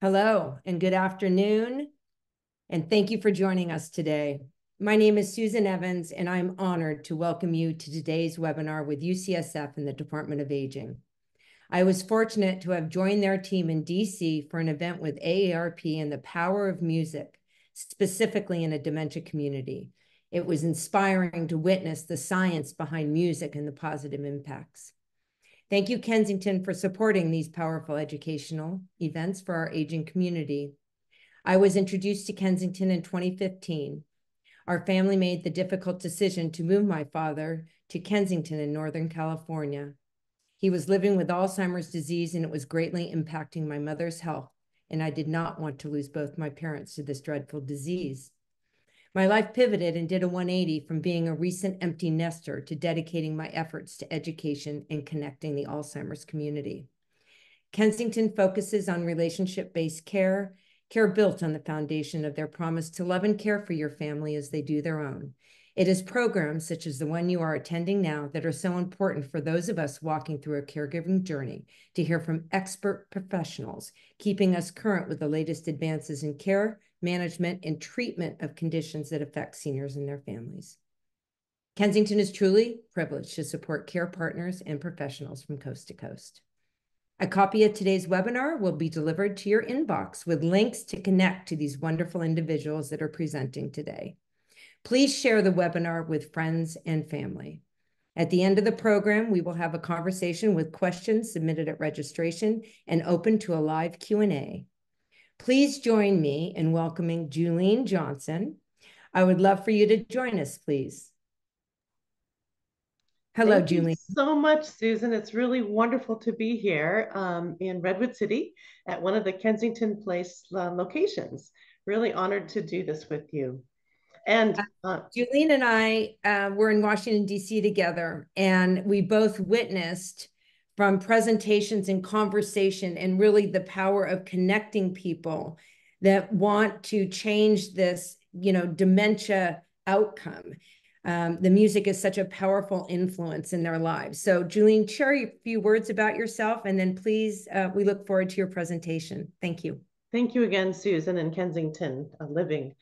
Hello and good afternoon, and thank you for joining us today. My name is Susan Evans, and I'm honored to welcome you to today's webinar with UCSF and the Department of Aging. I was fortunate to have joined their team in DC for an event with AARP and the power of music, specifically in a dementia community. It was inspiring to witness the science behind music and the positive impacts. Thank you, Kensington, for supporting these powerful educational events for our aging community. I was introduced to Kensington in 2015. Our family made the difficult decision to move my father to Kensington in Northern California. He was living with Alzheimer's disease, and it was greatly impacting my mother's health, and I did not want to lose both my parents to this dreadful disease. My life pivoted and did a 180 from being a recent empty nester to dedicating my efforts to education and connecting the Alzheimer's community. Kensington focuses on relationship-based care built on the foundation of their promise to love and care for your family as they do their own. It is programs such as the one you are attending now that are so important for those of us walking through a caregiving journey to hear from expert professionals, keeping us current with the latest advances in care, management, and treatment of conditions that affect seniors and their families. Kensington is truly privileged to support care partners and professionals from coast to coast. A copy of today's webinar will be delivered to your inbox with links to connect to these wonderful individuals that are presenting today. Please share the webinar with friends and family. At the end of the program, we will have a conversation with questions submitted at registration and open to a live Q&A. Please join me in welcoming Julene Johnson. I would love for you to join us, please. Hello, Thank you Julene. so much, Susan. It's really wonderful to be here in Redwood City at one of the Kensington Place locations. Really honored to do this with you. And Julene and I were in Washington, D.C. together, and we both witnessed from presentations and conversation and really the power of connecting people that want to change this, dementia outcome. The music is such a powerful influence in their lives. So Julene, share a few words about yourself, and then please, we look forward to your presentation. Thank you. Thank you again, Susan and Kensington Living.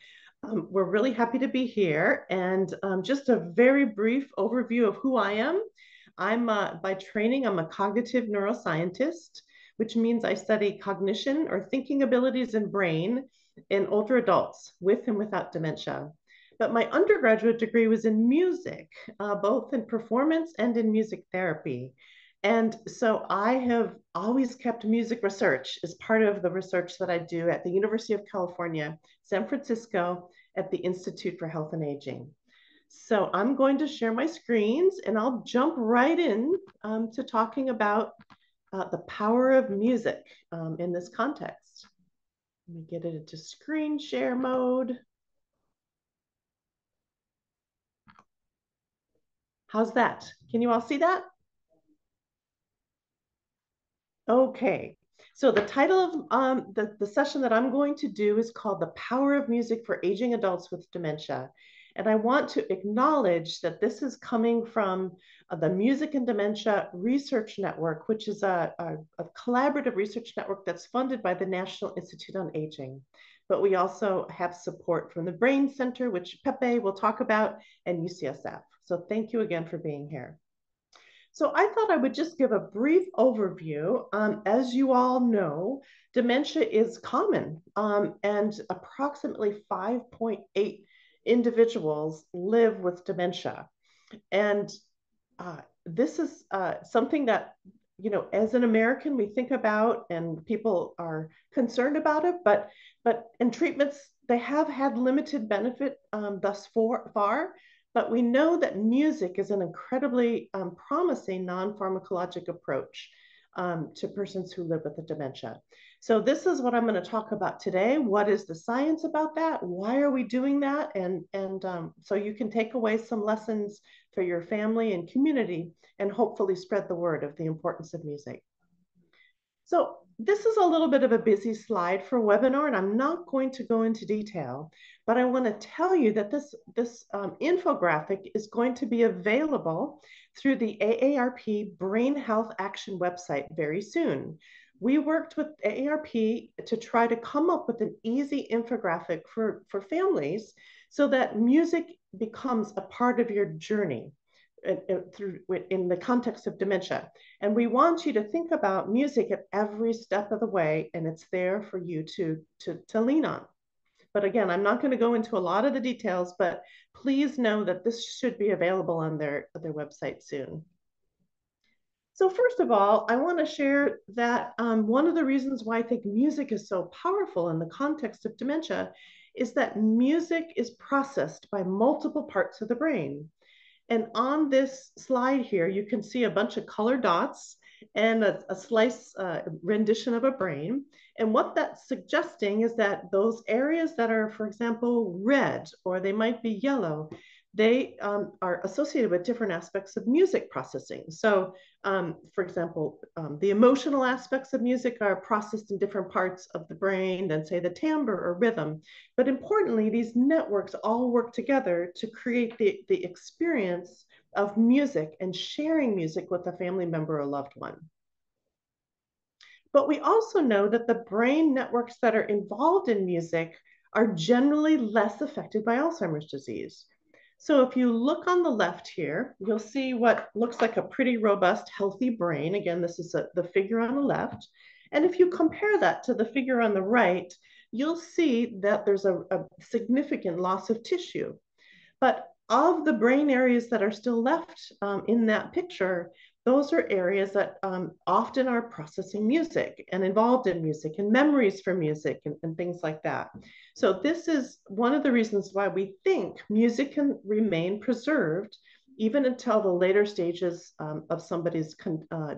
We're really happy to be here, and just a very brief overview of who I am. I'm by training, I'm a cognitive neuroscientist, which means I study cognition or thinking abilities in brain in older adults with and without dementia. But my undergraduate degree was in music, both in performance and in music therapy. And so I have always kept music research as part of the research that I do at the University of California, San Francisco, at the Institute for Health and Aging. So I'm going to share my screens and I'll jump right in to talking about the power of music in this context. Let me get it into screen share mode. How's that? Can you all see that? Okay, so the title of the session that I'm going to do is called The Power of Music for Aging Adults with Dementia. And I want to acknowledge that this is coming from the Music and Dementia Research Network, which is a collaborative research network that's funded by the National Institute on Aging. But we also have support from the Brain Center, which Pepe will talk about, and UCSF. So thank you again for being here. So I thought I would just give a brief overview. As you all know, dementia is common, and approximately 5.8 individuals live with dementia. And this is something that, as an American, we think about and people are concerned about it, but in treatments, they have had limited benefit thus far. But we know that music is an incredibly promising non-pharmacologic approach to persons who live with a dementia. So this is what I'm going to talk about today. What is the science about that? Why are we doing that? And so you can take away some lessons for your family and community and hopefully spread the word of the importance of music. So this is a little bit of a busy slide for webinar, and I'm not going to go into detail, but I want to tell you that this infographic is going to be available through the AARP Brain Health Action website very soon. we worked with AARP to try to come up with an easy infographic for families so that music becomes a part of your journey in the context of dementia. And we want you to think about music at every step of the way, and it's there for you to lean on. But again, I'm not going to go into a lot of the details, but please know that this should be available on their website soon. So first of all, I want to share that one of the reasons why I think music is so powerful in the context of dementia is that music is processed by multiple parts of the brain. And on this slide here, you can see a bunch of color dots and a slice rendition of a brain. And what that's suggesting is that those areas that are, for example, red, or they might be yellow, they are associated with different aspects of music processing. So, for example, the emotional aspects of music are processed in different parts of the brain than, say, the timbre or rhythm. But importantly, these networks all work together to create the experience of music and sharing music with a family member or loved one. But we also know that the brain networks that are involved in music are generally less affected by Alzheimer's disease. So if you look on the left here, you'll see what looks like a pretty robust, healthy brain. Again, this is the figure on the left. And if you compare that to the figure on the right, you'll see that there's a significant loss of tissue. But of the brain areas that are still left in that picture, those are areas that often are processing music and involved in music and memories for music and things like that. So this is one of the reasons why we think music can remain preserved even until the later stages of somebody's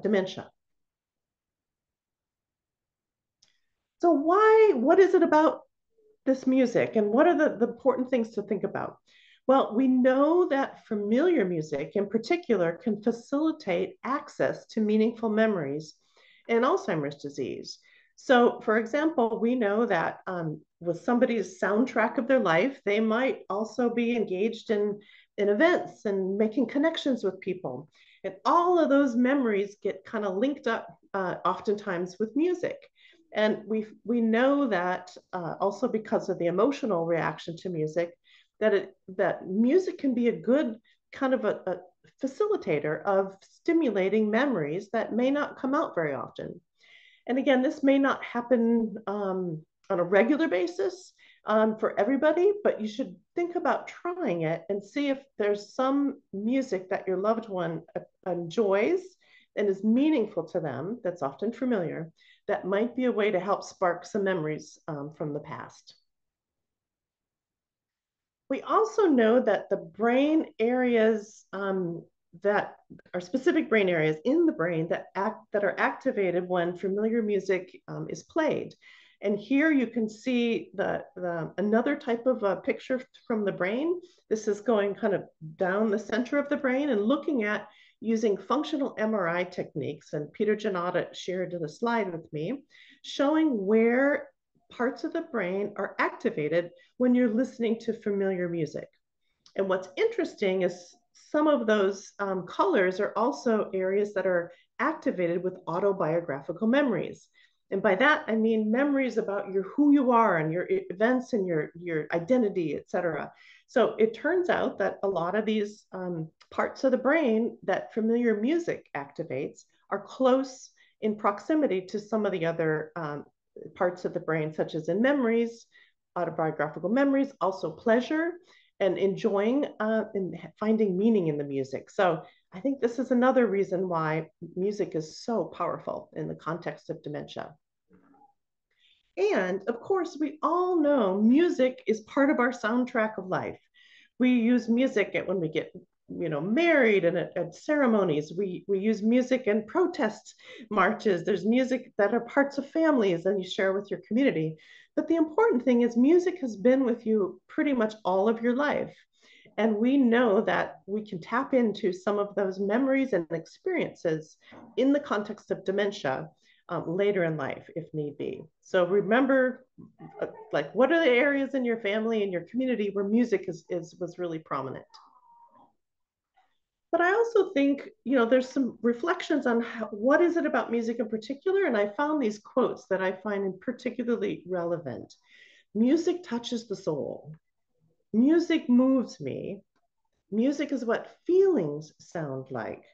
dementia. So what is it about this music and what are the important things to think about? Well, we know that familiar music in particular can facilitate access to meaningful memories in Alzheimer's disease. So, for example, we know that with somebody's soundtrack of their life, they might also be engaged in events and making connections with people. And all of those memories get kind of linked up oftentimes with music. And we know that also because of the emotional reaction to music, that music can be a good kind of a facilitator of stimulating memories that may not come out very often. And again, this may not happen on a regular basis for everybody, but you should think about trying it and see if there's some music that your loved one enjoys and is meaningful to them, that's often familiar, that might be a way to help spark some memories from the past. We also know that the brain areas that are specific brain areas in the brain that are activated when familiar music is played. And here you can see another type of a picture from the brain. This is going kind of down the center of the brain and looking at using functional MRI techniques. And Peter Janata shared the slide with me, showing where parts of the brain are activated when you're listening to familiar music. And what's interesting is some of those colors are also areas that are activated with autobiographical memories. And by that, I mean memories about who you are and your events and your identity, et cetera. So it turns out that a lot of these parts of the brain that familiar music activates are close in proximity to some of the other parts of the brain, such as in memories, autobiographical memories, also pleasure, and enjoying and finding meaning in the music. So I think this is another reason why music is so powerful in the context of dementia. And of course, we all know music is part of our soundtrack of life. We use music when we get married and at ceremonies. We use music in protest marches. There's music that are parts of families and you share with your community. But the important thing is music has been with you pretty much all of your life. And we know that we can tap into some of those memories and experiences in the context of dementia later in life, if need be. So remember, like, what are the areas in your family and your community where music was really prominent? But I also think, there's some reflections on what is it about music in particular. And I found these quotes that I find particularly relevant. Music touches the soul. Music moves me. Music is what feelings sound like.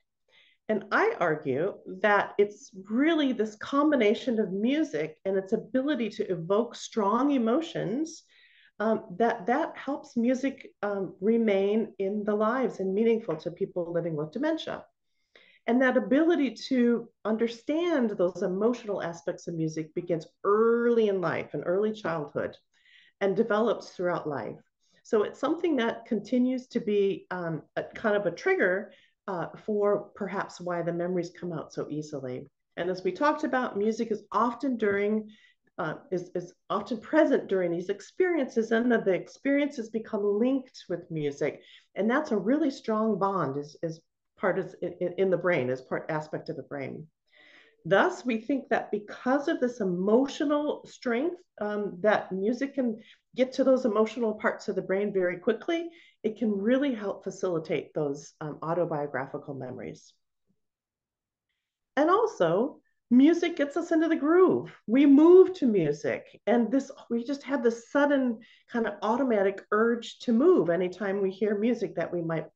And I argue that it's really this combination of music and its ability to evoke strong emotions, that helps music remain in the lives and meaningful to people living with dementia. And that ability to understand those emotional aspects of music begins early in life, in early childhood, and develops throughout life. So it's something that continues to be a kind of a trigger for perhaps why the memories come out so easily. And as we talked about, music is often is often present during these experiences, and the experiences become linked with music, and that's a really strong bond is part of in the brain, as part aspect of the brain. Thus, we think that because of this emotional strength, that music can get to those emotional parts of the brain very quickly. It can really help facilitate those autobiographical memories. And also, music gets us into the groove. We move to music, and we just have this sudden kind of automatic urge to move anytime we hear music that we might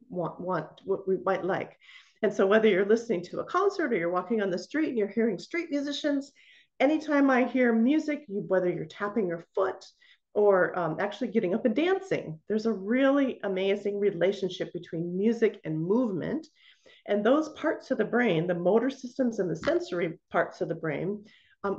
what we might like. And so, whether you're listening to a concert or you're walking on the street and you're hearing street musicians, anytime I hear music, whether you're tapping your foot or actually getting up and dancing, there's a really amazing relationship between music and movement. And those parts of the brain, the motor systems and the sensory parts of the brain,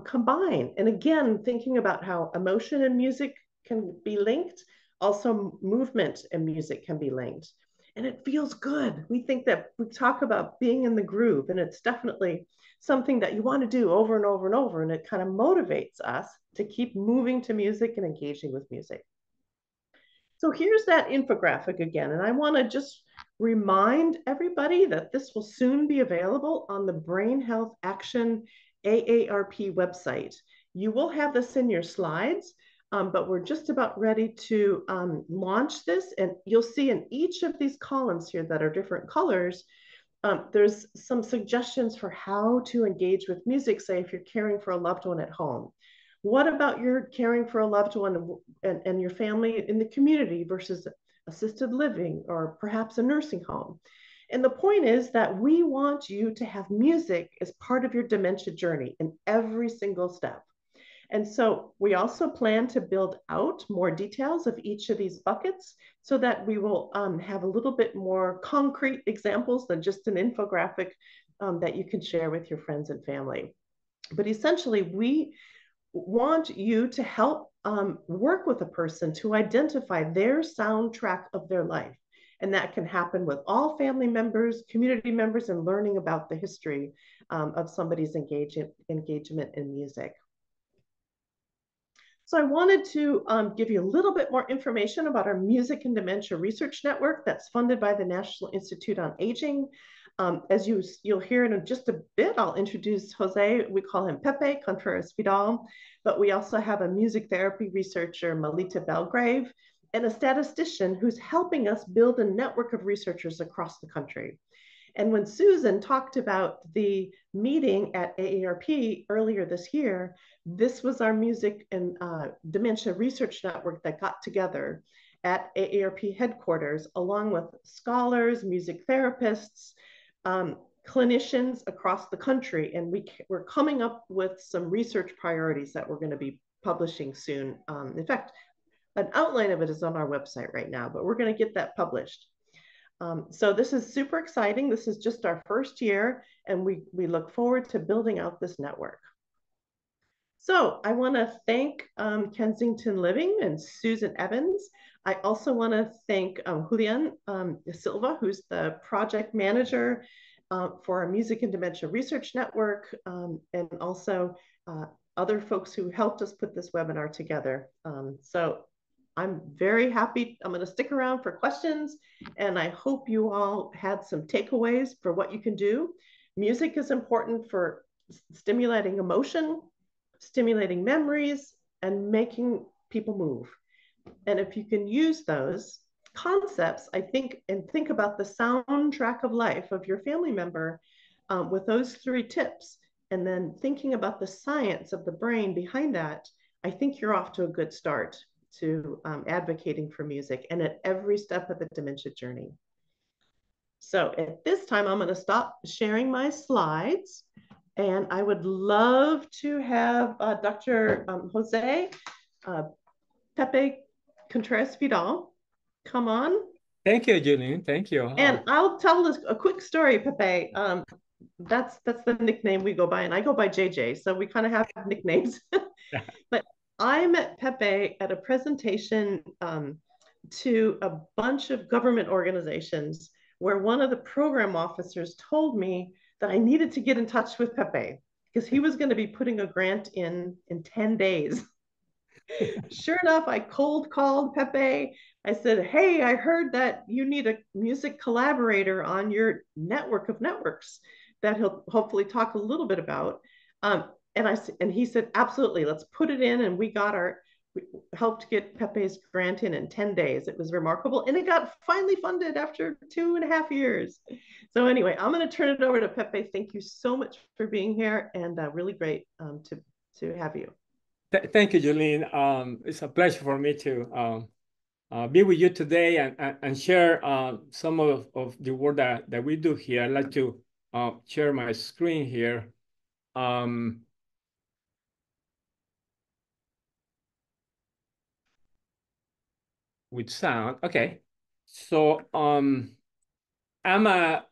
combine. And again, thinking about how emotion and music can be linked, also movement and music can be linked. And it feels good. We think that we talk about being in the groove, and it's definitely something that you want to do over and over and over. And it kind of motivates us to keep moving to music and engaging with music. So here's that infographic again. And I want to just remind everybody that this will soon be available on the Brain Health Action AARP website. You will have this in your slides, but we're just about ready to launch this. And you'll see in each of these columns here that are different colors, there's some suggestions for how to engage with music, say if you're caring for a loved one at home. What about your caring for a loved one and your family in the community versus assisted living or perhaps a nursing home? And the point is that we want you to have music as part of your dementia journey in every single step. And so we also plan to build out more details of each of these buckets so that we will have a little bit more concrete examples than just an infographic that you can share with your friends and family. But essentially, we want you to help work with a person to identify their soundtrack of their life. And that can happen with all family members, community members, and learning about the history of somebody's engagement in music. So I wanted to give you a little bit more information about our Music and Dementia Research Network that's funded by the National Institute on Aging. As you'll hear in just a bit, I'll introduce Jose. We call him Pepe Contreras Vidal, but we also have a music therapy researcher, Melita Belgrave, and a statistician who's helping us build a network of researchers across the country. And when Susan talked about the meeting at AARP earlier this year, this was our Music and Dementia Research Network that got together at AARP headquarters, along with scholars, music therapists, clinicians across the country. And we're coming up with some research priorities that we're going to be publishing soon. In fact, an outline of it is on our website right now, but we're going to get that published. So this is super exciting. This is just our first year, and we look forward to building out this network. So I want to thank Kensington Living and Susan Evans. I also want to thank Julian Silva, who's the project manager for our Music and Dementia Research Network, and also other folks who helped us put this webinar together. So I'm very happy. I'm going to stick around for questions, and I hope you all had some takeaways for what you can do. Music is important for stimulating emotion, stimulating memories, and making people move. And if you can use those concepts, I think, and think about the soundtrack of life of your family member with those 3 tips, and then thinking about the science of the brain behind that, I think you're off to a good start to advocating for music and at every step of the dementia journey. So at this time, I'm going to stop sharing my slides. And I would love to have Dr. Jose Pepe Contreras-Vidal come on. Thank you, Julian. Thank you. And I'll tell a quick story, Pepe. That's the nickname we go by, and I go by JJ, so we kind of have nicknames. But I met Pepe at a presentation to a bunch of government organizations where one of the program officers told me that I needed to get in touch with Pepe because he was going to be putting a grant in 10 days. Sure enough, I cold called Pepe. I said, hey, I heard that you need a music collaborator on your network of networks that he'll hopefully talk a little bit about. And he said, absolutely, let's put it in. And we helped get Pepe's grant in 10 days. It was remarkable. And it got finally funded after 2.5 years. So anyway, I'm going to turn it over to Pepe. Thank you so much for being here, and really great to have you. Thank you, Jolene. It's a pleasure for me to be with you today and share some of the work that we do here. I'd like to share my screen here. With sound. Okay. So I'm a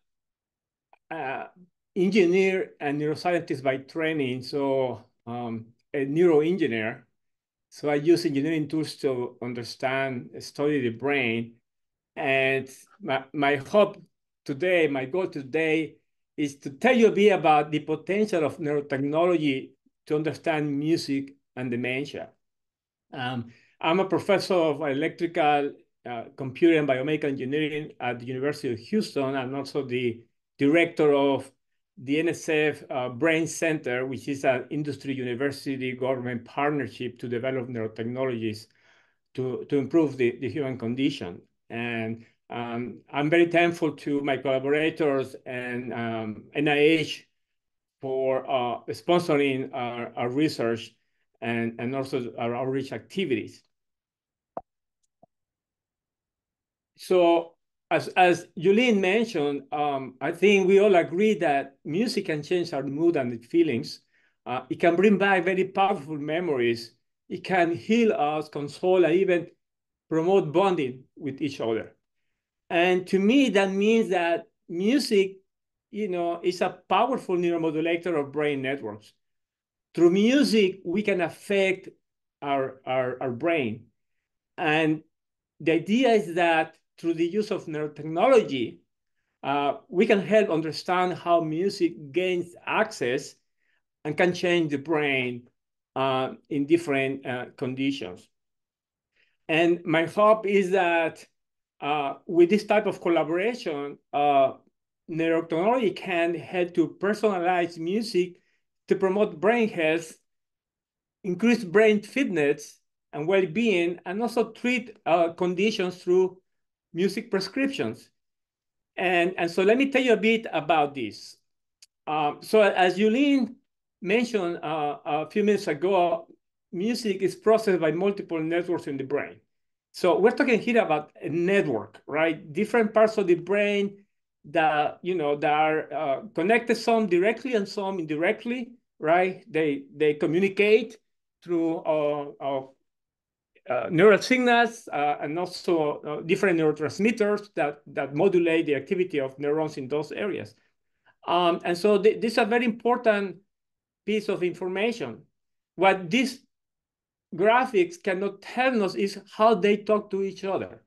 engineer and neuroscientist by training, so a neuroengineer. So I use engineering tools to understand, study the brain. And my hope today, my goal today is to tell you a bit about the potential of neurotechnology to understand music and dementia. I'm a professor of electrical, computer and biomedical engineering at the University of Houston. I'm also the director of the NSF Brain Center, which is an industry university government partnership to develop neurotechnologies to improve the human condition. And I'm very thankful to my collaborators and NIH for sponsoring our research and also our outreach activities. So as Jolene mentioned, I think we all agree that music can change our mood and feelings. It can bring back very powerful memories. It can heal us, console, and even promote bonding with each other. And to me, that means that music, is a powerful neuromodulator of brain networks. Through music, we can affect our brain. And the idea is that through the use of neurotechnology, we can help understand how music gains access and can change the brain in different conditions. And my hope is that with this type of collaboration, neurotechnology can help to personalize music to promote brain health, increase brain fitness and well-being, and also treat conditions through music prescriptions. And so let me tell you a bit about this. So as Yulene mentioned a few minutes ago, music is processed by multiple networks in the brain. So we're talking here about a network, right? Different parts of the brain that, that are connected, some directly and some indirectly, right? They communicate through neural signals and also different neurotransmitters that modulate the activity of neurons in those areas. And so this is a very important piece of information. What these graphics cannot tell us is how they talk to each other,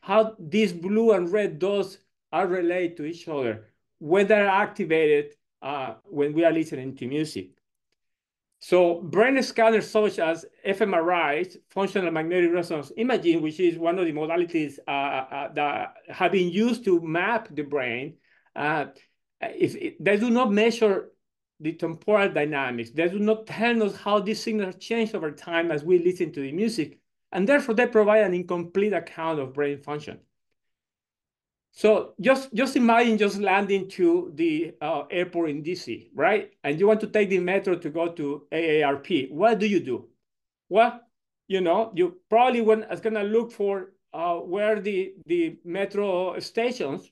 how these blue and red dots are related to each other, when they're activated when we are listening to music. So brain scanners such as fMRIs, functional magnetic resonance imaging, which is one of the modalities that have been used to map the brain, they do not measure the temporal dynamics. They do not tell us how these signals change over time as we listen to the music, and therefore they provide an incomplete account of brain function. So just imagine just landing to the airport in DC, right? And you want to take the metro to go to AARP. What do? Well, you probably is gonna look for where the metro stations,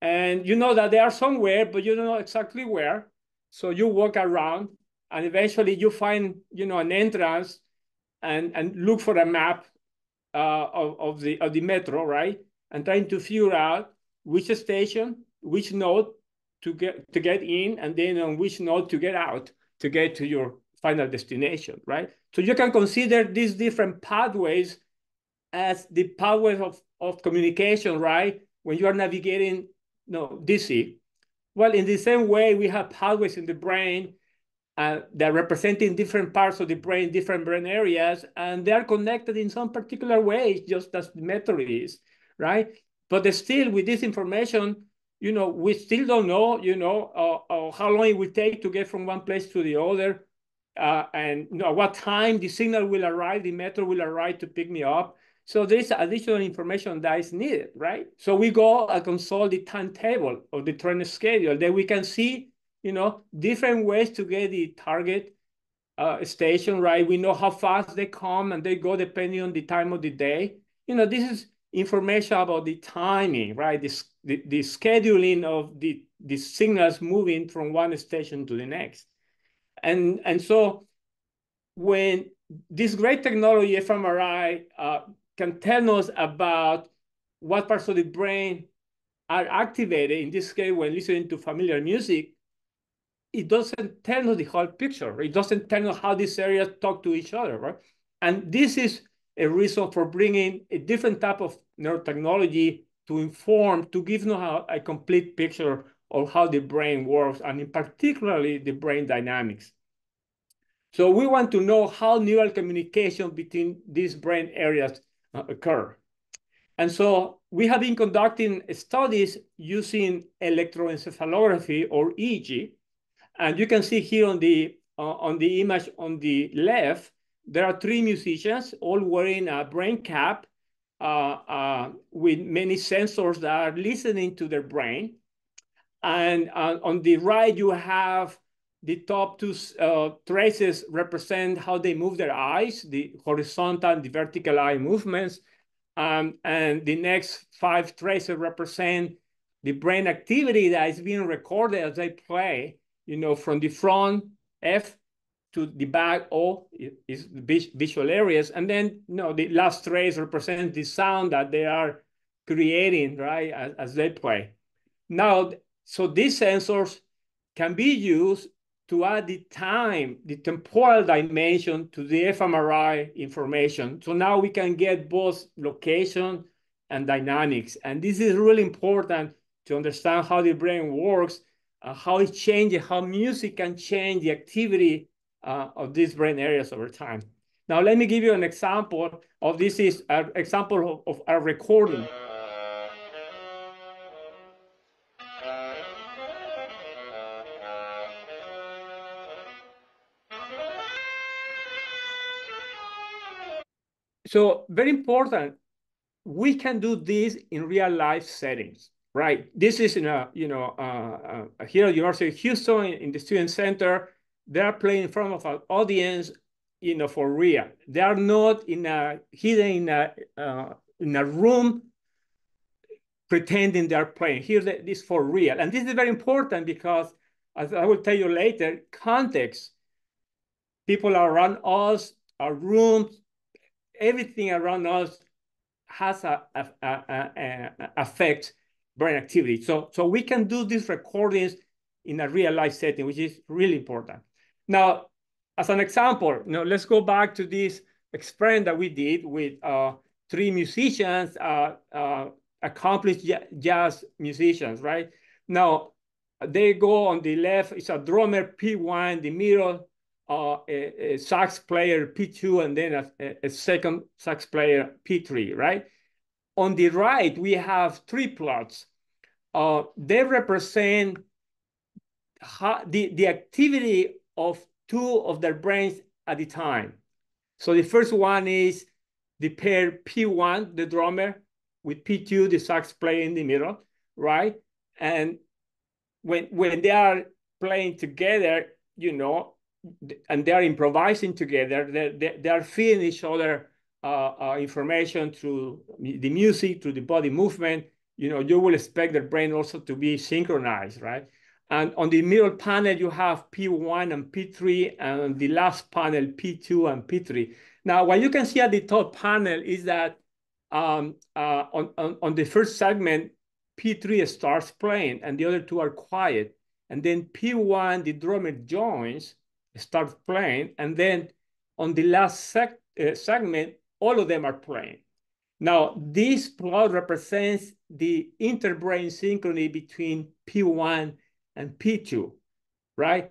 and you know that they are somewhere, but you don't know exactly where. So you walk around, and eventually you find an entrance, and look for a map of the metro, right? And trying to figure out which station, which node to get in, and then on which node to get out to get to your final destination, right? So you can consider these different pathways as the pathways of communication, right? When you are navigating, DC. Well, in the same way, we have pathways in the brain that representing different parts of the brain, different brain areas, and they are connected in some particular ways, just as the method is, right? But still, with this information, we still don't know, how long it will take to get from one place to the other, and what time the signal will arrive, the metro will arrive to pick me up. So there's additional information that is needed, right? So we go and consult the timetable of the train schedule. Then we can see different ways to get the target station, right? We know how fast they come and they go depending on the time of the day. This is information about the timing, right? The scheduling of the signals moving from one station to the next. And so when this great technology, fMRI, can tell us about what parts of the brain are activated, in this case, when listening to familiar music, it doesn't tell us the whole picture. It doesn't tell us how these areas talk to each other, right? And this is a reason for bringing a different type of neurotechnology to give us a complete picture of how the brain works, and in particularly the brain dynamics. So we want to know how neural communication between these brain areas occur. And so we have been conducting studies using electroencephalography, or EEG. And you can see here on the image on the left, there are 3 musicians all wearing a brain cap with many sensors that are listening to their brain. And on the right, you have the top 2 traces represent how they move their eyes, the horizontal and the vertical eye movements. And the next 5 traces represent the brain activity that is being recorded as they play. From the front, F, to the back, O, is the visual areas. And then, the last trace represents the sound that they are creating, right, as they play. Now, so these sensors can be used to add the temporal dimension to the fMRI information. So now we can get both location and dynamics. And this is really important to understand how the brain works, how it changes, how music can change the activity of these brain areas over time. Now, let me give you an example of this. Is an example of a recording. So very important, we can do this in real life settings, right? This is in here at University of Houston in the student center. They are playing in front of an audience, for real. They are not hidden in a room pretending they are playing. Here, this is for real. And this is very important because, as I will tell you later, context. People around us, our rooms, everything around us has affect brain activity. So we can do these recordings in a real life setting, which is really important. Now, as an example, let's go back to this experiment that we did with 3 musicians, accomplished jazz musicians, right? Now, they go on the left, it's a drummer, P1, the middle, a sax player, P2, and then a second sax player, P3, right? On the right, we have 3 plots. They represent the activity of 2 of their brains at a time. So the first one is the pair P1, the drummer, with P2, the sax player in the middle, right? And when they are playing together, you know, and they are improvising together, they are feeding each other information through the music, through the body movement. You know, you will expect their brain also to be synchronized, right? And on the middle panel, you have P1 and P3, and on the last panel, P2 and P3. Now, what you can see at the top panel is that on the first segment, P3 starts playing and the other two are quiet. And then P1, the drummer joins, starts playing. And then on the last segment, all of them are playing. Now, this plot represents the interbrain synchrony between P1 and P2, right?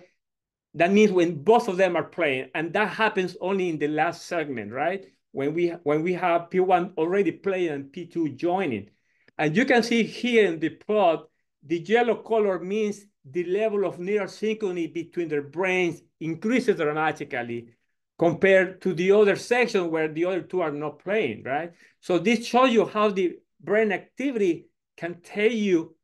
That means when both of them are playing, and that happens only in the last segment, right? When we have P1 already playing and P2 joining. And you can see here in the plot, the yellow color means the level of neural synchrony between their brains increases dramatically compared to the other section where the other two are not playing, right? So this shows you how the brain activity can tell you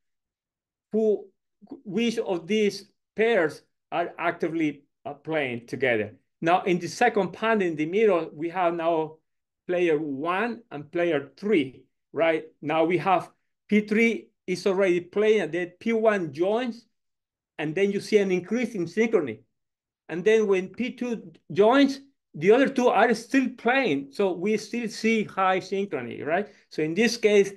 which of these pairs are actively playing together. Now, in the second panel in the middle, we have now player 1 and player 3, right? Now we have P3 is already playing, and then P1 joins, and then you see an increase in synchrony. And then when P2 joins, the other two are still playing. So we still see high synchrony, right? So in this case,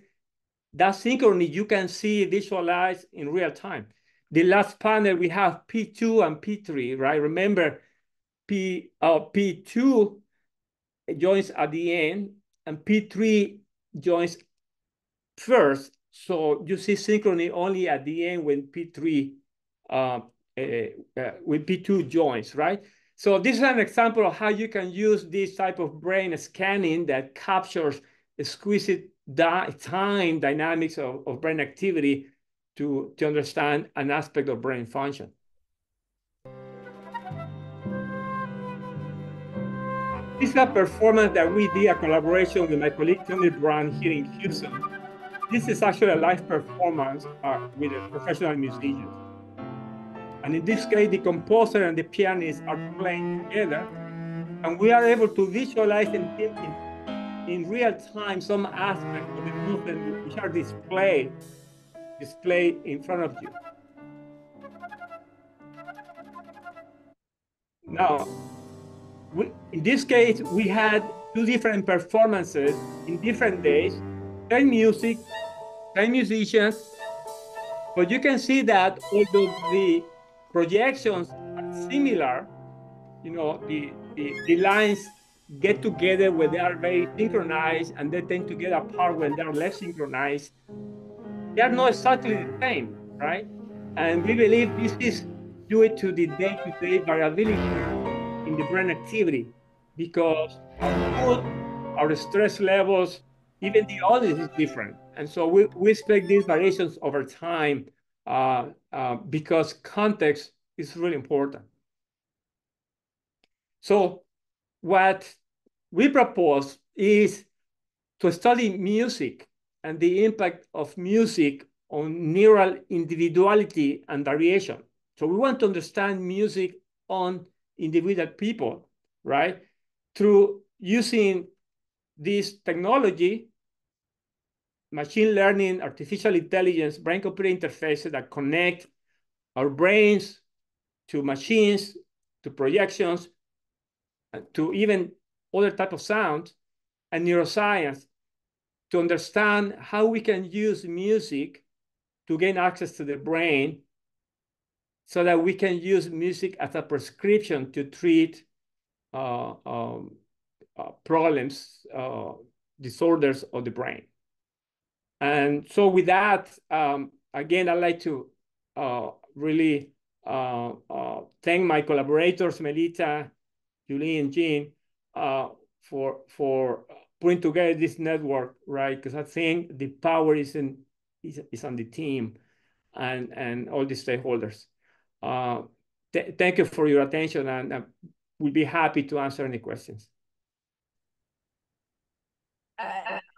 that synchrony you can see visualized in real time. The last panel, we have P2 and P3, right? Remember, P2 joins at the end, and P3 joins first. So you see synchrony only at the end when P3 when P2 joins, right? So this is an example of how you can use this type of brain scanning that captures exquisite time dynamics of brain activity to understand an aspect of brain function. This is a performance that we did a collaboration with my colleague Tony Brown here in Houston. This is actually a live performance with a professional musician. And in this case, the composer and the pianist are playing together, and we are able to visualize in real time some aspects of the movement which are displayed in front of you. Now, in this case, we had two different performances in different days, 10 music, 10 musicians, but you can see that although the projections are similar, you know, the lines get together when they are very synchronized, and they tend to get apart when they are less synchronized. They are not exactly the same, right? And we believe this is due to the day-to-day variability in the brain activity, because our mood, our stress levels, even the audience is different. And so we expect these variations over time because context is really important. So what we propose is to study music and the impact of music on neural individuality and variation. So we want to understand music on individual people, right? Through using this technology, machine learning, artificial intelligence, brain-computer interfaces that connect our brains to machines, to projections, to even other type of sounds, and neuroscience to understand how we can use music to gain access to the brain so that we can use music as a prescription to treat problems, disorders of the brain. And so with that, again, I'd like to really thank my collaborators, Melita, Julie, and Jean, for putting together this network, right? Because I think the power is on the team and all the stakeholders. Thank you for your attention, and we'll be happy to answer any questions.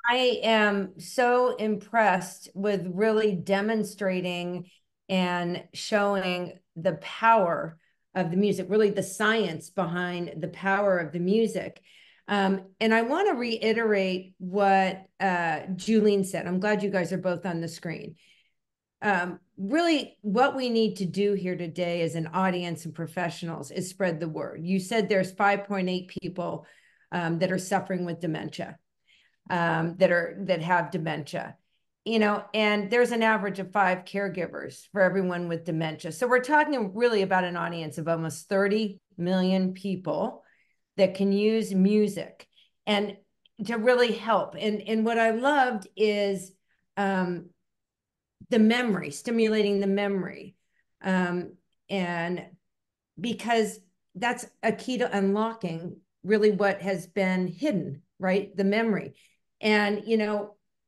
I am so impressed with really demonstrating and showing the power of the music, really the science behind the power of the music. And I want to reiterate what Julene said. I'm glad you guys are both on the screen. Really, what we need to do here today as an audience and professionals is spread the word. You said there's 5.8 people that are suffering with dementia. That have dementia, and there's an average of 5 caregivers for everyone with dementia. So we're talking really about an audience of almost 30 million people that can use music and to really help. And what I loved is the memory, stimulating the memory. And because that's a key to unlocking really what has been hidden, right? The memory. And,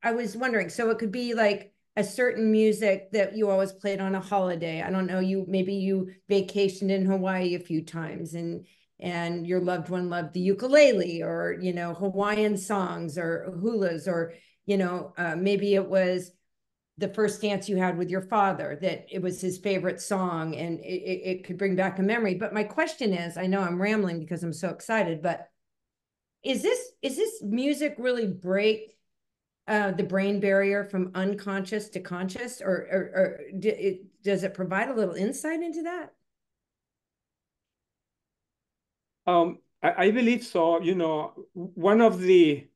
I was wondering, so it could be like a certain music that you always played on a holiday. I don't know, maybe you vacationed in Hawaii a few times and your loved one loved the ukulele or, Hawaiian songs or hulas or, maybe it was the first dance you had with your father, that it was his favorite song and it could bring back a memory. But my question is, I know I'm rambling because I'm so excited, but is this music really break the brain barrier from unconscious to conscious, or does it provide a little insight into that? I believe so. One of the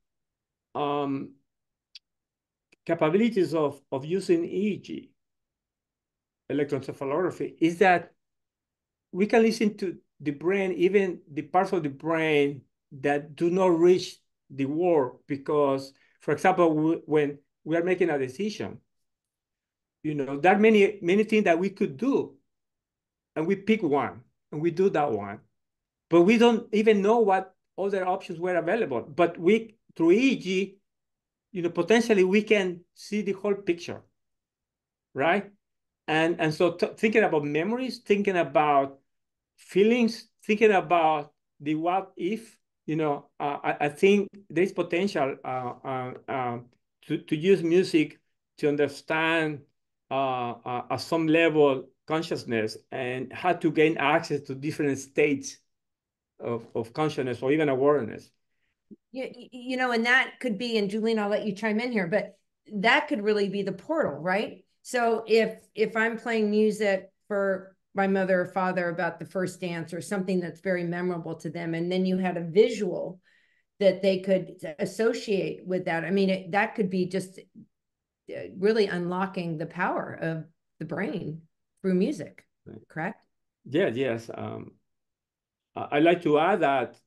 capabilities of using EEG, electroencephalography, is that we can listen to the brain, even the parts of the brain that do not reach the word, because, for example, when we are making a decision, there are many things that we could do, and we pick one, and we do that one, but we don't even know what other options were available. But through EEG, potentially we can see the whole picture, right? And so thinking about memories, thinking about feelings, thinking about the what if, I think there's potential to use music to understand at some level consciousness and how to gain access to different states of consciousness or even awareness. And that could be, and Julene, I'll let you chime in here, but that could really be the portal, right? So if I'm playing music for my mother or father about the first dance or something that's very memorable to them, and then you had a visual that they could associate with that, I mean, that could be just really unlocking the power of the brain through music, correct? Yes. I'd like to add that,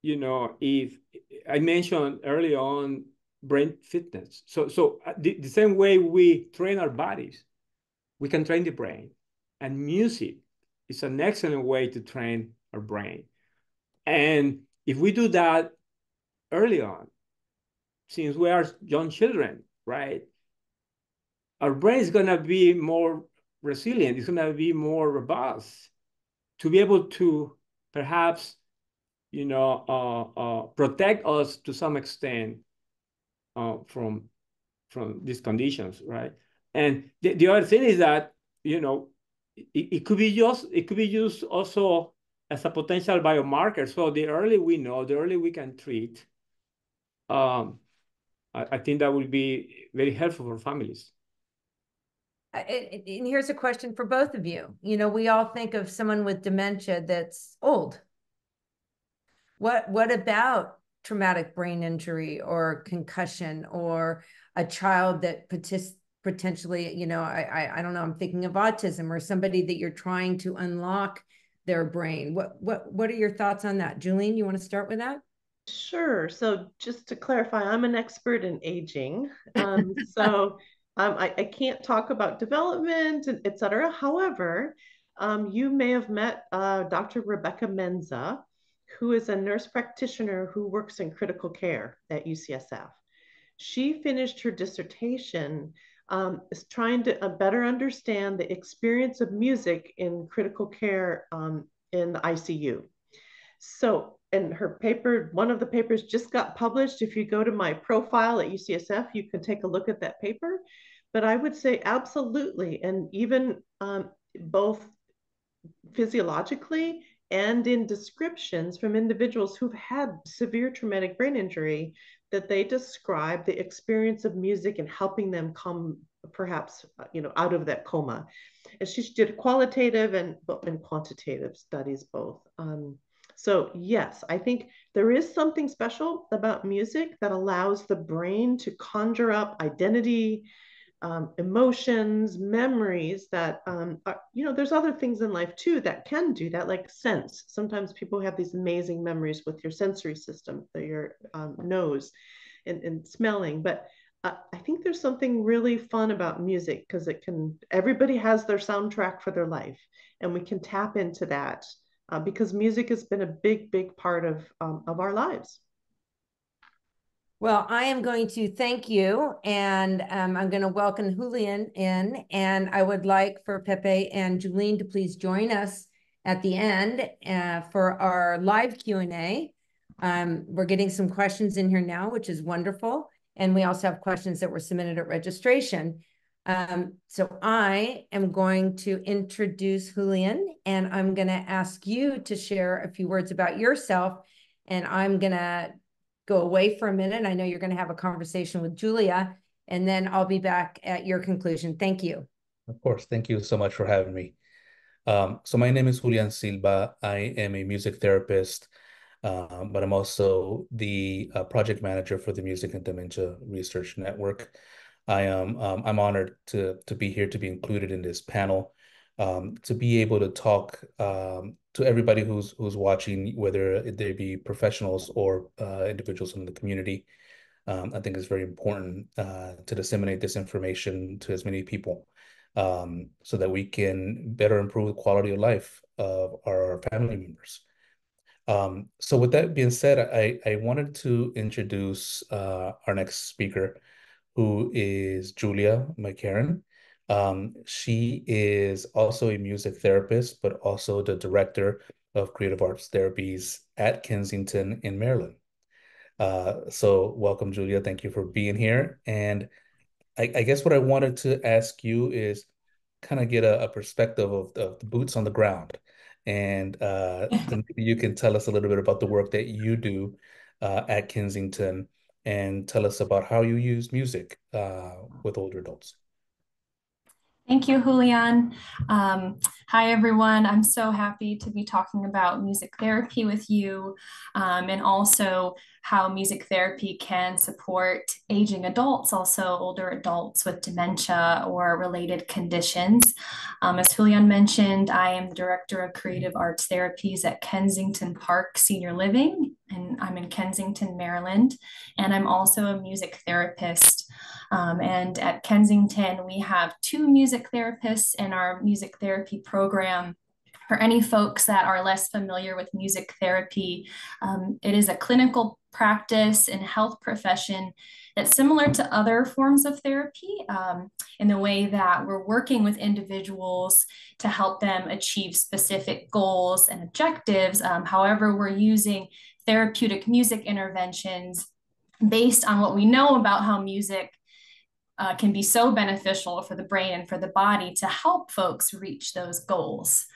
if I mentioned early on brain fitness. So the same way we train our bodies, we can train the brain. And music is an excellent way to train our brain. And if we do that early on, since we are young children, right, our brain is going to be more resilient. It's going to be more robust to be able to perhaps, protect us to some extent from these conditions, right? And the other thing is that, it could be used also as a potential biomarker. So the earlier we know, the earlier we can treat. I think that will be very helpful for families. And here's a question for both of you. We all think of someone with dementia that's old. What about traumatic brain injury or concussion, or a child that potentially, I don't know, I'm thinking of autism, or somebody that you're trying to unlock their brain. What are your thoughts on that? Julene, you want to start with that? Sure. So just to clarify, I'm an expert in aging. I can't talk about development, and et cetera. However, you may have met Dr. Rebecca Menza, who is a nurse practitioner who works in critical care at UCSF. She finished her dissertation is trying to better understand the experience of music in critical care in the ICU. So and her paper, one of the papers just got published. If you go to my profile at UCSF, you can take a look at that paper. But I would say absolutely, and even both physiologically and in descriptions from individuals who've had severe traumatic brain injury, that they describe the experience of music and helping them come perhaps out of that coma. And she did qualitative and quantitative studies both. So yes, I think there is something special about music that allows the brain to conjure up identity, emotions, memories that there's other things in life too that can do that, like sense. Sometimes people have these amazing memories with your sensory system, your nose and smelling. But I think there's something really fun about music because everybody has their soundtrack for their life, and we can tap into that because music has been a big, big part of our lives. Well, I am going to thank you, and I'm going to welcome Julian in, and I would like for Pepe and Julene to please join us at the end for our live Q&A. We're getting some questions in here now, which is wonderful, and we also have questions that were submitted at registration. So I am going to introduce Julian, and I'm going to ask you to share a few words about yourself, and I'm going to go away for a minute. I know you're going to have a conversation with Julia, and then I'll be back at your conclusion. Thank you. Of course. Thank you so much for having me. So my name is Julian Silva. I am a music therapist, but I'm also the project manager for the Music and Dementia Research Network. I'm honored to be here, to be included in this panel, to be able to talk to everybody who's watching, whether they be professionals or individuals in the community. I think it's very important to disseminate this information to as many people so that we can better improve the quality of life of our family members. So with that being said, I wanted to introduce our next speaker, who is Julia McCarran. She is also a music therapist, but also the director of creative arts therapies at Kensington in Maryland. So welcome, Julia. Thank you for being here. And I guess what I wanted to ask you is kind of get a perspective of the boots on the ground. And then maybe you can tell us a little bit about the work that you do at Kensington, and tell us about how you use music with older adults. Thank you, Julian. Hi, everyone. I'm so happy to be talking about music therapy with you, and also how music therapy can support aging adults, also older adults with dementia or related conditions. As Julian mentioned, I am the director of creative arts therapies at Kensington Park Senior Living, and I'm in Kensington, Maryland, and I'm also a music therapist. And at Kensington, we have 2 music therapists in our music therapy program. For any folks that are less familiar with music therapy, it is a clinical practice and health profession that's similar to other forms of therapy in the way that we're working with individuals to help them achieve specific goals and objectives. However, we're using therapeutic music interventions based on what we know about how music can be so beneficial for the brain and for the body to help folks reach those goals.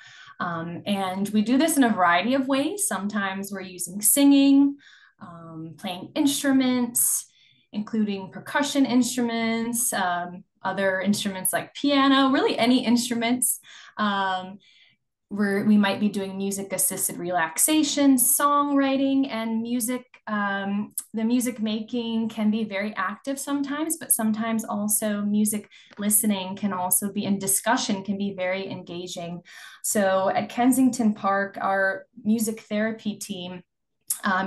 And we do this in a variety of ways. Sometimes we're using singing, playing instruments, including percussion instruments, other instruments like piano, really any instruments. We might be doing music-assisted relaxation, songwriting, and music. The music making can be very active sometimes, but sometimes also music listening can also be, and discussion can be very engaging. So at Kensington Park, our music therapy team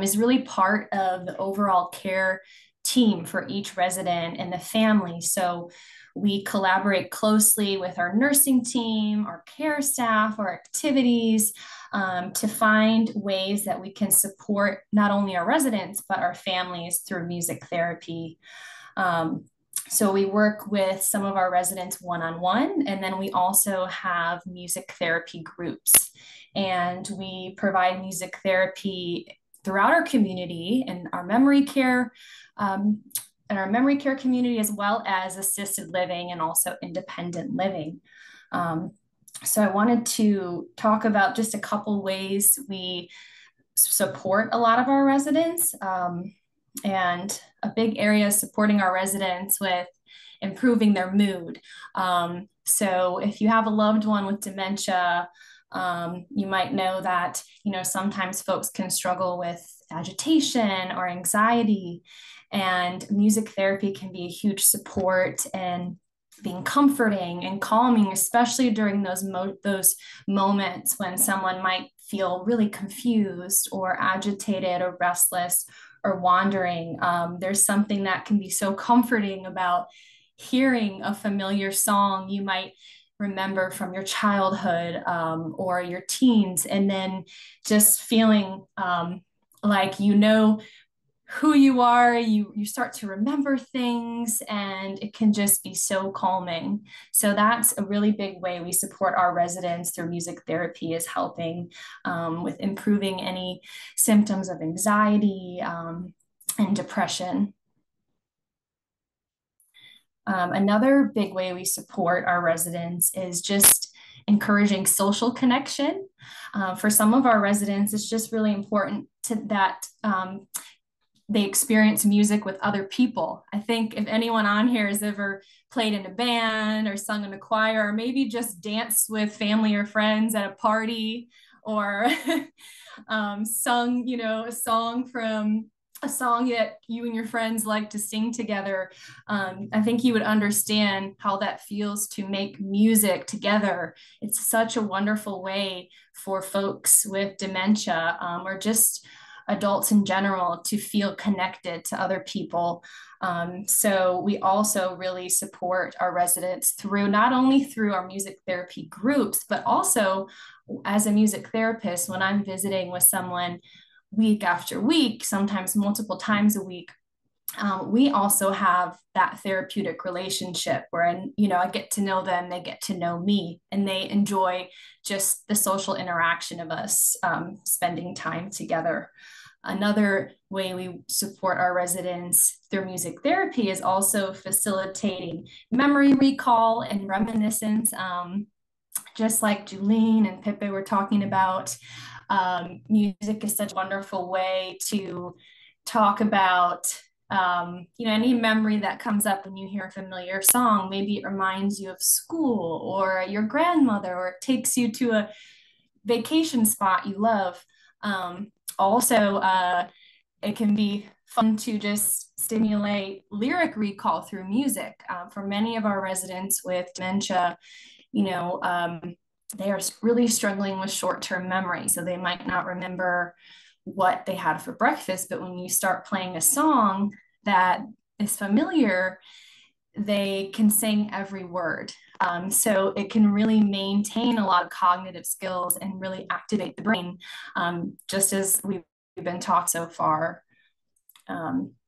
is really part of the overall care team for each resident and the family. So we collaborate closely with our nursing team, our care staff, our activities, to find ways that we can support not only our residents, but our families through music therapy. So we work with some of our residents one-on-one, and then we also have music therapy groups. And we provide music therapy throughout our community and our memory care, and our memory care community, as well as assisted living and also independent living. So I wanted to talk about just a couple ways we support a lot of our residents. And a big area is supporting our residents with improving their mood. So if you have a loved one with dementia, you might know that, sometimes folks can struggle with agitation or anxiety, and music therapy can be a huge support and being comforting and calming, especially during those moments when someone might feel really confused or agitated or restless or wandering. There's something that can be so comforting about hearing a familiar song you might remember from your childhood or your teens, and then just feeling like who you are, you start to remember things, and it can just be so calming. So that's a really big way we support our residents through music therapy, is helping with improving any symptoms of anxiety and depression. Another big way we support our residents is just encouraging social connection. For some of our residents, it's just really important that they experience music with other people. I think if anyone on here has ever played in a band or sung in a choir, or maybe just danced with family or friends at a party, or sung, a song that you and your friends like to sing together, I think you would understand how that feels to make music together. It's such a wonderful way for folks with dementia, or just adults in general, to feel connected to other people. So we also really support our residents through, not only through our music therapy groups, but also as a music therapist, when I'm visiting with someone week after week, sometimes multiple times a week, we also have that therapeutic relationship where, I get to know them, they get to know me, and they enjoy just the social interaction of us spending time together. Another way we support our residents through music therapy is also facilitating memory recall and reminiscence. Just like Julene and Pepe were talking about, music is such a wonderful way to talk about any memory that comes up when you hear a familiar song. Maybe it reminds you of school or your grandmother, or it takes you to a vacation spot you love. Also, it can be fun to just stimulate lyric recall through music. For many of our residents with dementia, they are really struggling with short-term memory. So they might not remember what they had for breakfast, but when you start playing a song that is familiar, they can sing every word. So it can really maintain a lot of cognitive skills and really activate the brain, just as we've been taught so far.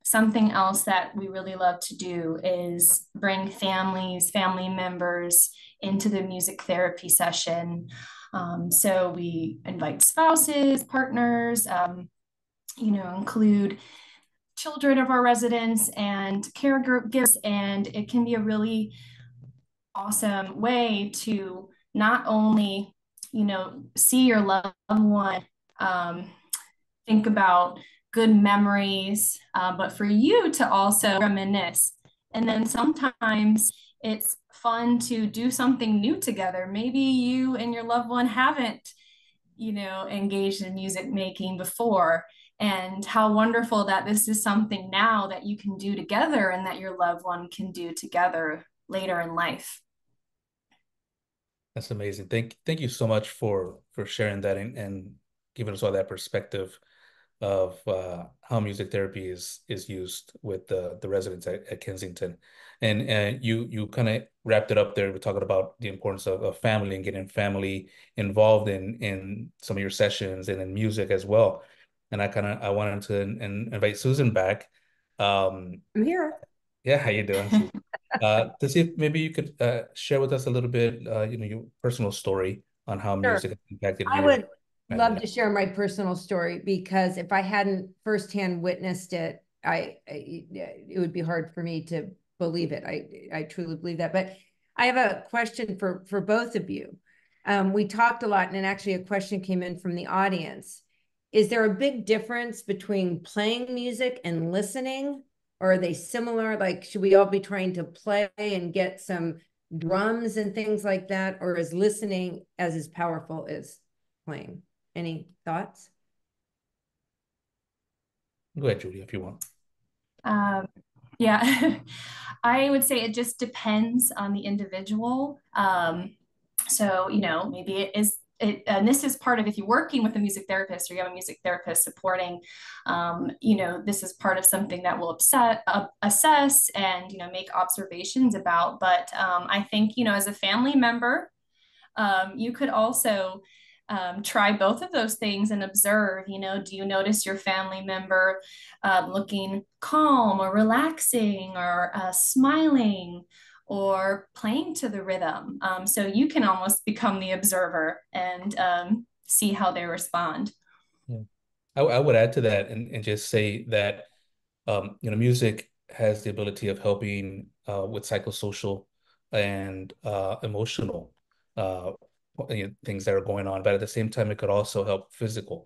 Something else that we really love to do is bring family members into the music therapy session. So we invite spouses, partners, include children of our residents and caregivers, and it can be a really awesome way to not only, see your loved one, think about good memories, but for you to also reminisce. And then sometimes it's fun to do something new together. Maybe you and your loved one haven't, engaged in music making before, and how wonderful that this is something now that you can do together and that your loved one can do together later in life. That's amazing. Thank you so much for sharing that and giving us all that perspective of how music therapy is used with the residents at Kensington. And you kind of wrapped it up there. We're talking about the importance of family and getting family involved in some of your sessions and in music as well. And I wanted to invite Susan back. I'm here. Yeah, how you doing, Susan? To see if maybe you could share with us a little bit, your personal story on how Sure. music has impacted I you. would love to share my personal story, because if I hadn't firsthand witnessed it, it would be hard for me to believe it. I truly believe that. But I have a question for both of you. We talked a lot, and actually a question came in from the audience. Is there a big difference between playing music and listening? Or are they similar? Like, should we all be trying to play and get some drums and things like that? Or is listening as powerful as playing? Any thoughts? Go ahead, Julia, if you want. Yeah, I would say it just depends on the individual. So, maybe it is, and this is part of, if you're working with a music therapist or you have a music therapist supporting, this is part of something that we'll assess and, make observations about. But I think, as a family member, you could also try both of those things and observe, do you notice your family member looking calm or relaxing or smiling or playing to the rhythm? So you can almost become the observer and see how they respond. Yeah. I would add to that and just say that, music has the ability of helping with psychosocial and emotional things that are going on, but at the same time, it could also help physical.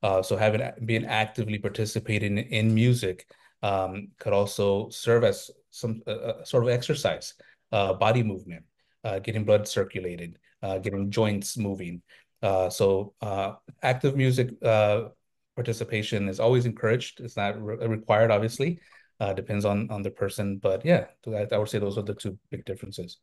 So being actively participating in music could also serve as some sort of exercise, body movement, getting blood circulated, getting joints moving. So active music participation is always encouraged. It's not required, obviously. Depends on the person, but yeah, I would say those are the two big differences.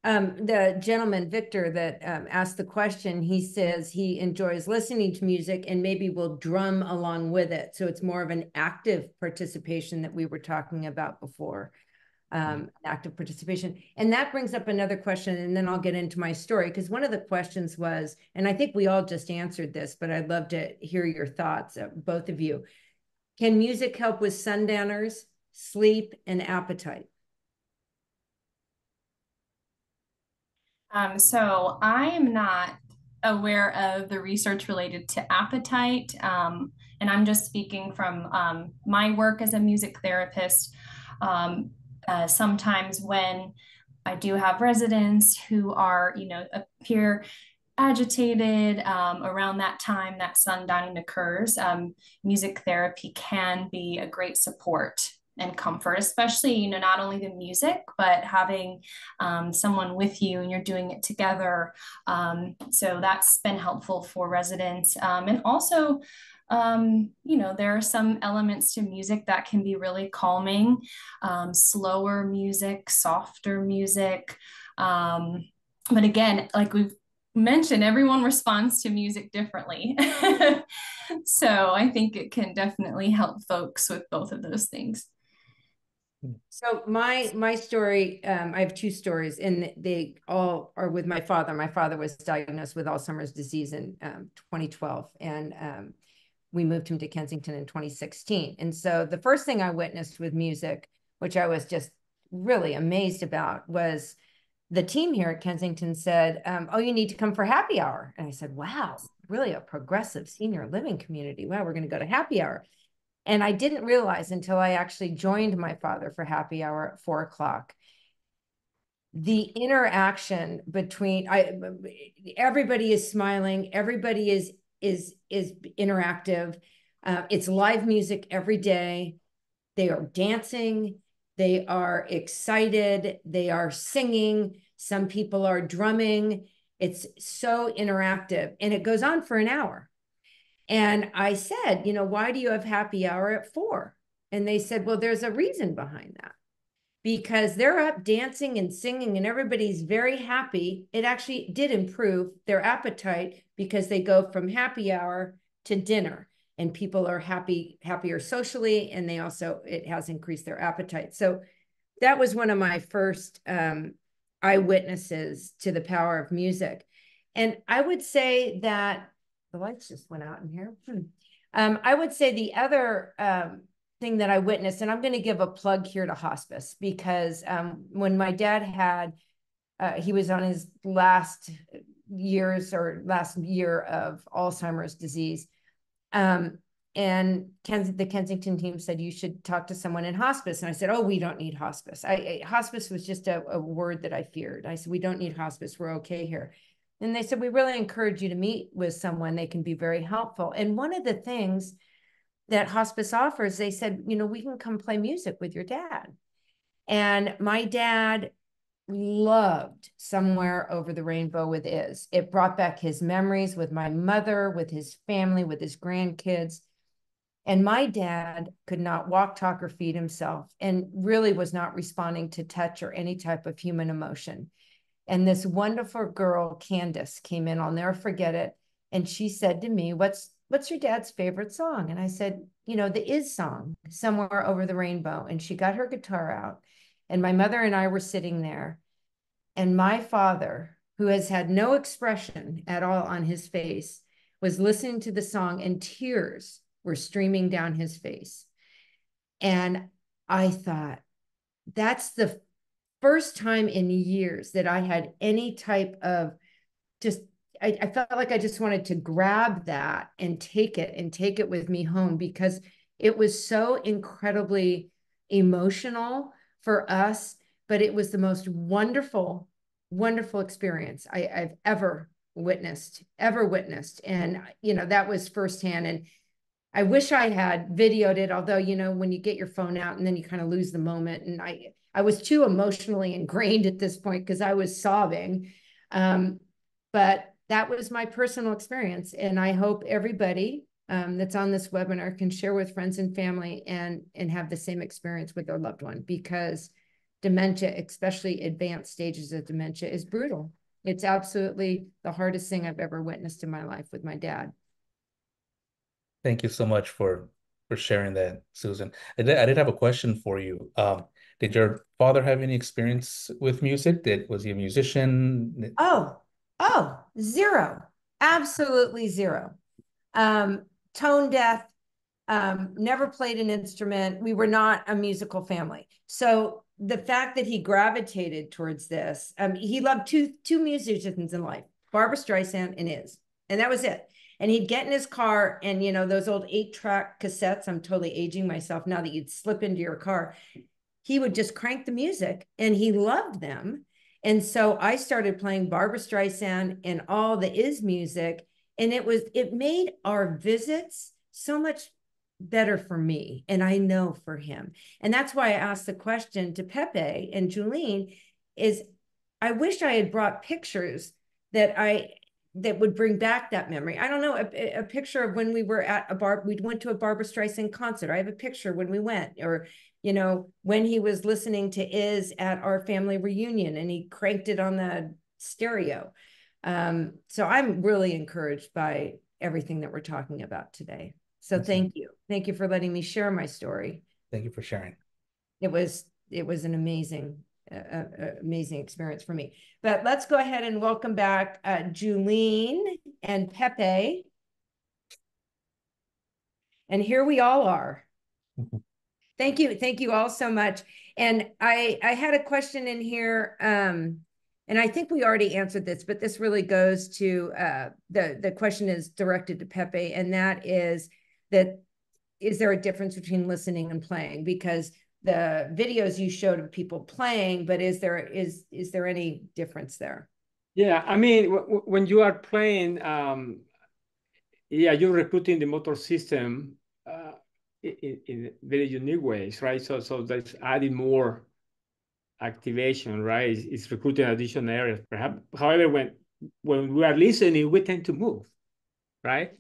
The gentleman, Victor, that asked the question, he says he enjoys listening to music and maybe will drum along with it. So it's more of an active participation that we were talking about before, active participation. And that brings up another question, and then I'll get into my story, because one of the questions was, and I think we all just answered this, but I'd love to hear your thoughts, both of you. Can music help with sundowners, sleep, and appetite? So I am not aware of the research related to appetite. And I'm just speaking from my work as a music therapist. Sometimes when I do have residents who are, appear agitated around that time that sundowning occurs, music therapy can be a great support and comfort, especially, not only the music, but having someone with you and you're doing it together. So that's been helpful for residents. And also, there are some elements to music that can be really calming, slower music, softer music. But again, like we've mentioned, everyone responds to music differently. So I think it can definitely help folks with both of those things. So my story, I have two stories, and they all are with my father. My father was diagnosed with Alzheimer's disease in 2012, and we moved him to Kensington in 2016. And so the first thing I witnessed with music, which I was just really amazed about, was the team here at Kensington said, oh, you need to come for happy hour. And I said, wow, really a progressive senior living community. Wow, we're going to go to happy hour. And I didn't realize until I actually joined my father for happy hour at 4 o'clock, the interaction between everybody is smiling, everybody is interactive. It's live music every day. They are dancing, they are excited, they are singing, some people are drumming. It's so interactive, and it goes on for an hour. And I said, why do you have happy hour at 4? And they said, well, there's a reason behind that. Because they're up dancing and singing and everybody's very happy. It actually did improve their appetite because they go from happy hour to dinner, and people are happier socially. And it has increased their appetite. So that was one of my first eyewitnesses to the power of music. And I would say that the lights just went out in here. I would say the other thing that I witnessed, and I'm going to give a plug here to hospice, because when my dad he was on his last years or last year of Alzheimer's disease. And the Kensington team said, you should talk to someone in hospice. And I said, oh, we don't need hospice. Hospice was just a word that I feared. I said, we don't need hospice. We're okay here. And they said, we really encourage you to meet with someone. They can be very helpful. And one of the things that hospice offers, they said, you know, we can come play music with your dad. And my dad loved Somewhere Over the Rainbow with Iz. It brought back his memories with my mother, with his family, with his grandkids. And my dad could not walk, talk, or feed himself, and really was not responding to touch or any type of human emotion. And this wonderful girl, Candace, came in, I'll never forget it. And she said to me, what's your dad's favorite song? And I said, you know, the Iz song, Somewhere Over the Rainbow. And she got her guitar out. And my mother and I were sitting there. And my father, who has had no expression at all on his face, was listening to the song, and tears were streaming down his face. And I thought, that's the first time in years that I had any type of I felt like I just wanted to grab that and take it with me home, because it was so incredibly emotional for us, but it was the most wonderful, wonderful experience I've ever witnessed. And, you know, that was firsthand. And I wish I had videoed it, although, you know, when you get your phone out and then you kind of lose the moment. And I was too emotionally ingrained at this point because I was sobbing. But that was my personal experience. And I hope everybody that's on this webinar can share with friends and family and have the same experience with their loved one, because dementia, especially advanced stages of dementia, is brutal. It's absolutely the hardest thing I've ever witnessed in my life with my dad. Thank you so much for sharing that, Susan. I did have a question for you. Did your father have any experience with music? Was he a musician? Oh, zero. Absolutely zero. Tone deaf, never played an instrument. We were not a musical family. So the fact that he gravitated towards this, he loved two musicians in life, Barbra Streisand and Iz, and that was it. And he'd get in his car, and, you know, those old 8-track cassettes, I'm totally aging myself now that you'd slip into your car. He would just crank the music, and he loved them. And so I started playing Barbra Streisand and all the Iz music. And it made our visits so much better for me. And I know for him. And that's why I asked the question to Pepe and Julene is, I wish I had brought pictures that would bring back that memory. I don't know, a picture of when we were at we went to a Barbra Streisand concert. I have a picture when we went, or, you know, when he was listening to Iz at our family reunion and he cranked it on the stereo. So I'm really encouraged by everything that we're talking about today. So thank you. Thank you for letting me share my story. Thank you for sharing. It was an amazing experience for me. But let's go ahead and welcome back Julene and Pepe. And here we all are. Thank you all so much. And I had a question in here, and I think we already answered this, but this really goes to the question is directed to Pepe, and that is there a difference between listening and playing? Because the videos you showed of people playing, but is there any difference there? Yeah, I mean, when you are playing, yeah, you're recruiting the motor system in very unique ways, right? So that's adding more activation, right? It's recruiting additional areas, perhaps. However, when we are listening, we tend to move, right?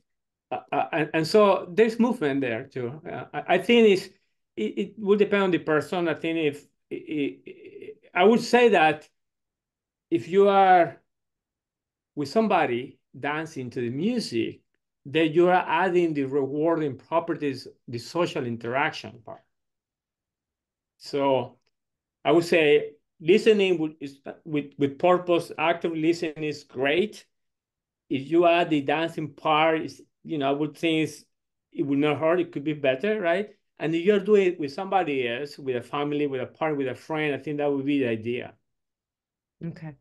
And so there's movement there too. I think it will depend on the person. I think I would say that if you are with somebody dancing to the music, then you are adding the rewarding properties, the social interaction part. So I would say listening with purpose, active listening is great. If you add the dancing part, I would think it would not hurt. It could be better, right? And if you're doing it with somebody else, with a family, with a partner, with a friend, I think that would be the idea. Okay.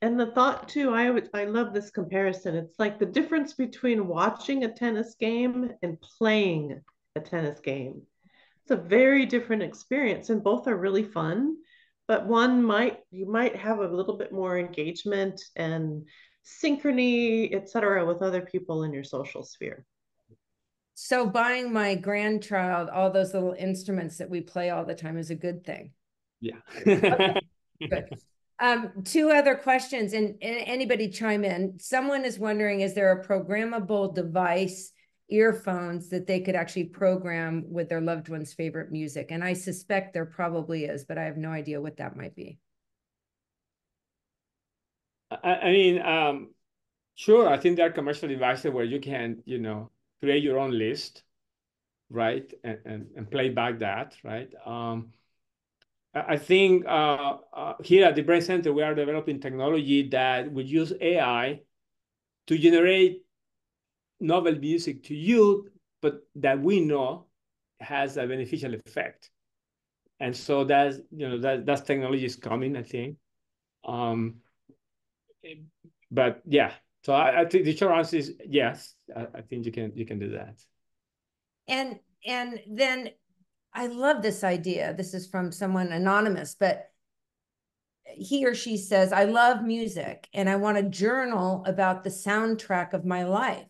And the thought too, I love this comparison. It's like the difference between watching a tennis game and playing a tennis game. It's a very different experience, and both are really fun, but you might have a little bit more engagement and synchrony, etc., with other people in your social sphere. So buying my grandchild all those little instruments that we play all the time is a good thing. Yeah. Okay, good. Two other questions, and anybody chime in. Someone is wondering, is there a programmable device, earphones, that they could actually program with their loved one's favorite music? And I suspect there probably is, but I have no idea what that might be. I mean, sure, I think there are commercial devices where you can, create your own list, right? And play back that, right? I think here at the Brain Center, we are developing technology that would use AI to generate novel music to you, but that we know has a beneficial effect. And so that technology is coming, I think. But yeah, so I think the short answer is yes. I think you can do that. And then I love this idea. This is from someone anonymous, but he or she says, I love music and I want to journal about the soundtrack of my life.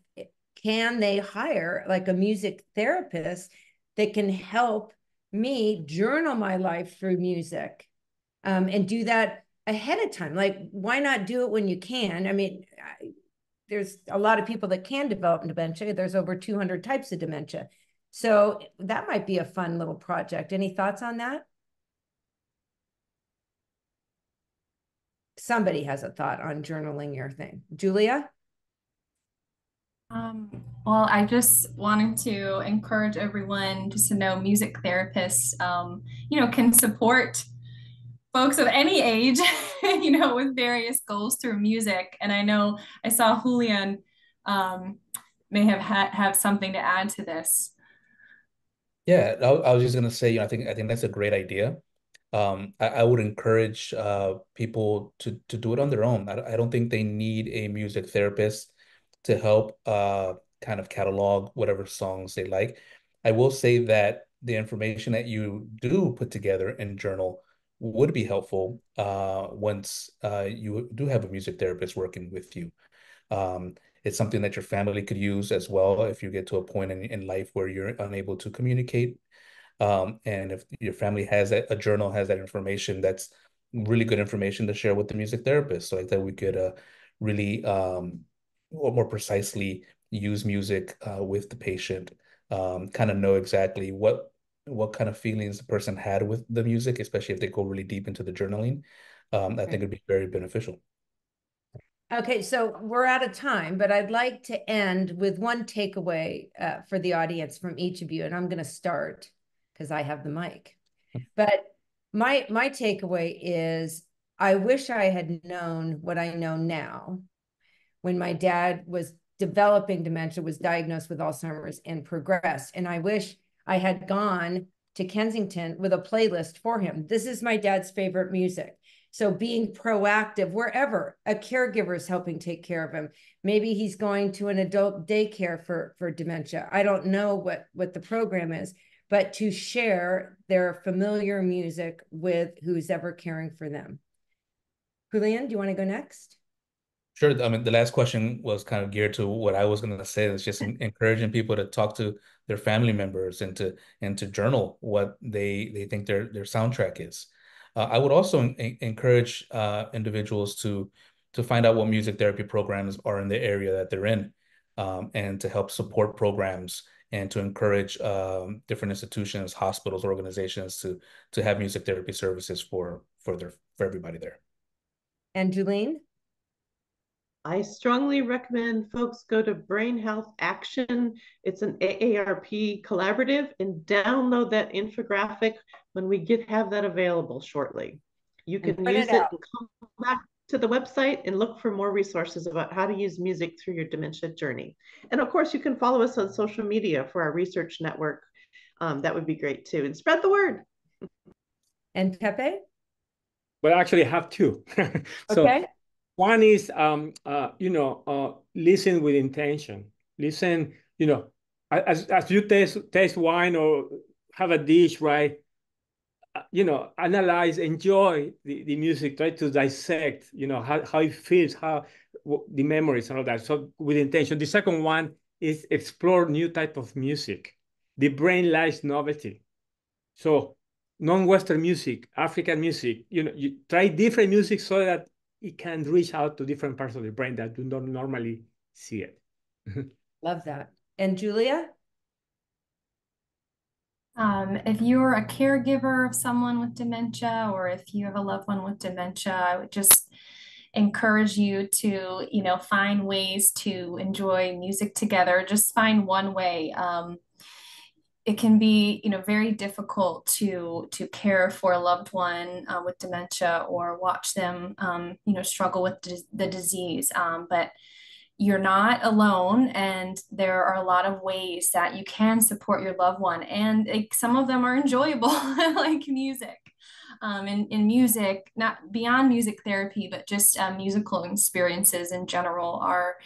Can they hire like a music therapist that can help me journal my life through music, and do that ahead of time? Like, why not do it when you can? I mean, there's a lot of people that can develop dementia. There's over 200 types of dementia. So that might be a fun little project. Any thoughts on that? Somebody has a thought on journaling your thing. Julia? Well, I just wanted to encourage everyone just to know music therapists, can support folks of any age, with various goals through music. And I know I saw Julian may have something to add to this. Yeah, I was just gonna say, I think that's a great idea. I would encourage people to do it on their own. I don't think they need a music therapist to help kind of catalog whatever songs they like. I will say that the information that you do put together in journal would be helpful once you do have a music therapist working with you. It's something that your family could use as well if you get to a point in life where you're unable to communicate. And if your family has a journal, has that information, that's really good information to share with the music therapist. So like that we could really more precisely use music with the patient, kind of know exactly what kind of feelings the person had with the music, especially if they go really deep into the journaling. I think it'd be very beneficial. Okay, so we're out of time, but I'd like to end with one takeaway for the audience from each of you, and I'm going to start because I have the mic. But my takeaway is, I wish I had known what I know now when my dad was developing dementia, was diagnosed with Alzheimer's and progressed. And I wish I had gone to Kensington with a playlist for him. This is my dad's favorite music. So being proactive wherever a caregiver is helping take care of him. Maybe he's going to an adult daycare for dementia. I don't know what the program is, but to share their familiar music with who's ever caring for them. Julian, do you want to go next? Sure. I mean, the last question was kind of geared to what I was going to say. It's just encouraging people to talk to their family members and to journal what they think their soundtrack is. I would also encourage individuals to find out what music therapy programs are in the area that they're in, and to help support programs and to encourage different institutions, hospitals, organizations to have music therapy services for everybody there. And Julene? I strongly recommend folks go to Brain Health Action. It's an AARP collaborative, and download that infographic when we have that available shortly. You can use it and come back to the website and look for more resources about how to use music through your dementia journey. And of course, you can follow us on social media for our research network. That would be great too. And spread the word. And Pepe? But I actually have two. So okay. One is, listen with intention. Listen, as you taste wine or have a dish, right? Analyze, enjoy the music, try to dissect, how it feels, the memories and all that. So with intention. The second one is explore new type of music. The brain likes novelty. So non-Western music, African music, you try different music so that it can reach out to different parts of the brain that do not normally see it. Love that. And Julia? If you're a caregiver of someone with dementia, or if you have a loved one with dementia, I would just encourage you to, find ways to enjoy music together. Just find one way. It can be, very difficult to care for a loved one with dementia, or watch them, struggle with the disease. But you're not alone, and there are a lot of ways that you can support your loved one, and some of them are enjoyable, like music. In music, not beyond music therapy, but just musical experiences in general are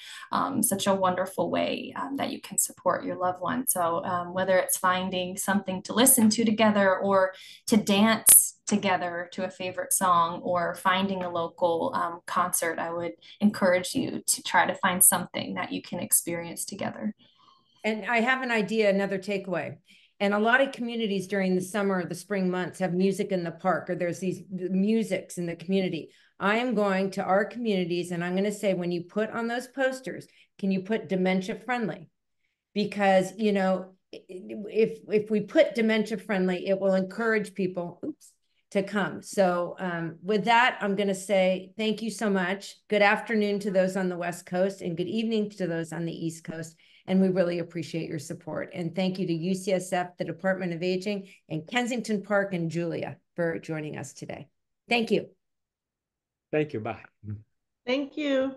such a wonderful way that you can support your loved one. So whether it's finding something to listen to together, or to dance together to a favorite song, or finding a local concert, I would encourage you to try to find something that you can experience together. And I have an idea, another takeaway. And a lot of communities during the summer or the spring months have music in the park, or there's these musics in the community. I am going to our communities, and I'm going to say, when you put on those posters, can you put dementia friendly? Because, if we put dementia friendly, it will encourage people to come. So with that, I'm going to say thank you so much. Good afternoon to those on the West Coast, and good evening to those on the East Coast. And we really appreciate your support. And thank you to UCSF, the Department of Aging, and Kensington Park, and Julia for joining us today. Thank you. Thank you. Bye. Thank you.